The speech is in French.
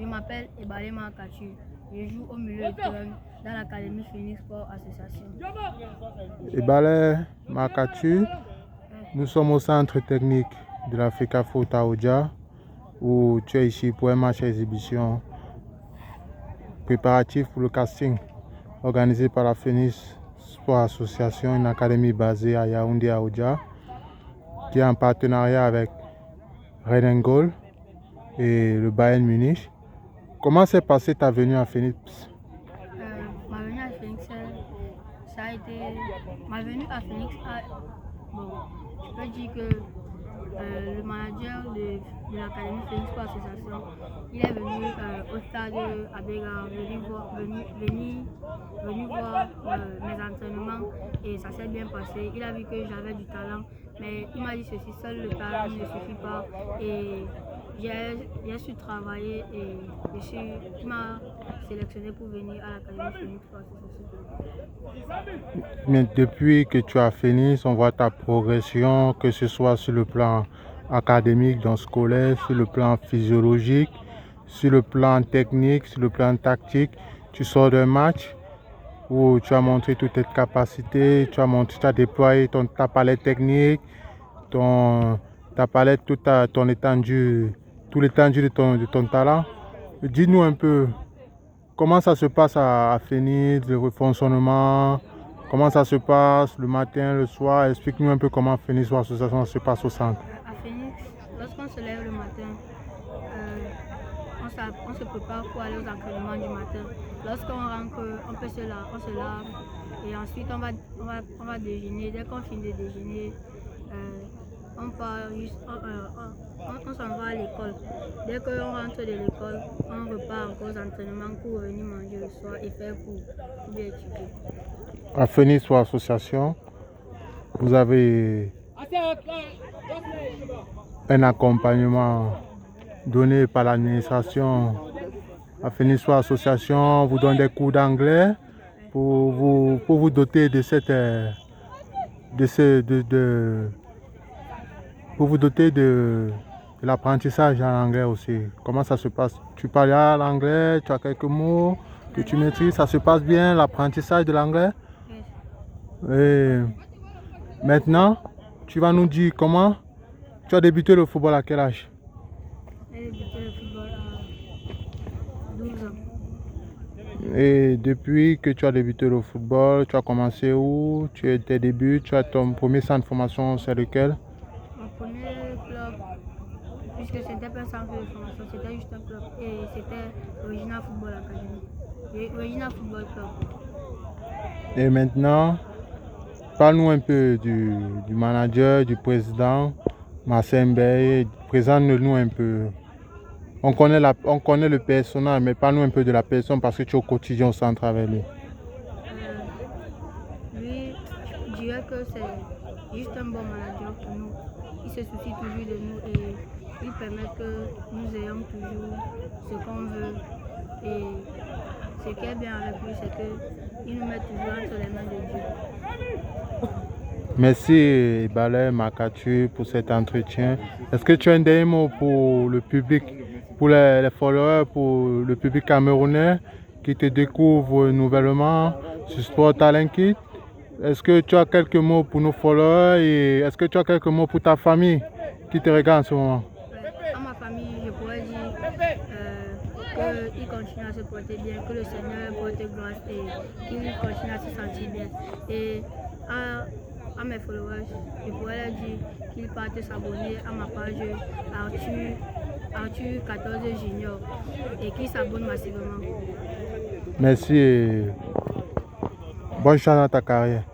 Je m'appelle Ebalé Makatu. Je joue au milieu de terrain dans l'académie Phoenix Sport Association. Ebalé Makatu, nous sommes au centre technique de la FECAFO Taoudja où tu es ici pour un match à exhibition préparatif pour le casting organisé par la Phoenix Sport Association, une académie basée à Yaoundé Aoudja qui est en partenariat avec Red Gold et le Bayern Munich. Comment s'est passée ta venue à Phoenix? Ma venue à Phoenix, ça a été... Ma venue à Phoenix, bon, je peux dire que le manager de l'académie Phoenix Sport Association, il est venu au stade Abega, venu voir mes entraînements et ça s'est bien passé. Il a vu que j'avais du talent, mais il m'a dit ceci, seul le talent ne suffit pas et j'ai su travailler et il m'a sélectionné pour venir à l'académie Phoenix Sport Association. Mais depuis que tu as fini, on voit ta progression, que ce soit sur le plan académique, dans scolaire, sur le plan physiologique, sur le plan technique, sur le plan tactique. Tu sors d'un match où tu as montré toutes tes capacités, tu as déployé ta palette technique, ta palette, ton étendue, tout l'étendue de ton talent. Dis-nous un peu comment ça se passe à Phoenix, le fonctionnement, comment ça se passe le matin, le soir. Explique-nous un peu comment Phoenix Sport Association se passe au centre. À Phoenix, lorsqu'on se lève le matin, on se prépare pour aller aux entraînements du matin. Lorsqu'on rentre, on se lave et ensuite on va déjeuner. Dès qu'on finit de déjeuner, on s'en va à l'école. Dès qu'on rentre de l'école, on repart encore aux entraînements pour venir manger le soir et faire cours pour bien étudier. À Phoenix Sport Association, vous avez un accompagnement donné par l'administration. À Phoenix Sport Association, vous donne des cours d'anglais pour vous doter de l'apprentissage en anglais aussi. Comment ça se passe? Tu parles l'anglais, tu as quelques mots que tu maîtrises, ça se passe bien l'apprentissage de l'anglais? Et maintenant, tu vas nous dire comment tu as débuté le football à quel âge? J'ai débuté le football à 12 ans. Et depuis que tu as débuté le football, tu as commencé où? Tes débuts, tu as ton premier centre de formation, c'est lequel? Mon premier club, puisque c'était pas un centre de formation, c'était juste un club et c'était Original Football Academy. Original Football Club. Et maintenant, parle-nous un peu du manager, du président, Marcel Mbaye. Présente-nous un peu. On connaît le personnage, mais parle-nous un peu de la personne parce que tu es au quotidien au centre avec lui. Lui, je dirais que c'est juste un bon manager pour nous. Il se soucie toujours de nous et il permet que nous ayons toujours ce qu'on veut. Et ce qui est bien avec lui, c'est qu'il nous met toujours entre les mains de Dieu. Merci Ebalé Makatu pour cet entretien. Est-ce que tu as un dernier mot pour le public, pour les followers, pour le public camerounais qui te découvre nouvellement sur Sport Talent Kit? Est-ce que tu as quelques mots pour nos followers et est-ce que tu as quelques mots pour ta famille qui te regarde en ce moment? À ma famille, je pourrais dire qu'ils continuent à se porter bien, que le Seigneur porte grâce et qu'ils continuent à se sentir bien. Et à mes followers, je pourrais leur dire qu'ils partent s'abonner à ma page Arthur 14 Junior et qu'ils s'abonnent massivement. Merci et bonne chance dans ta carrière.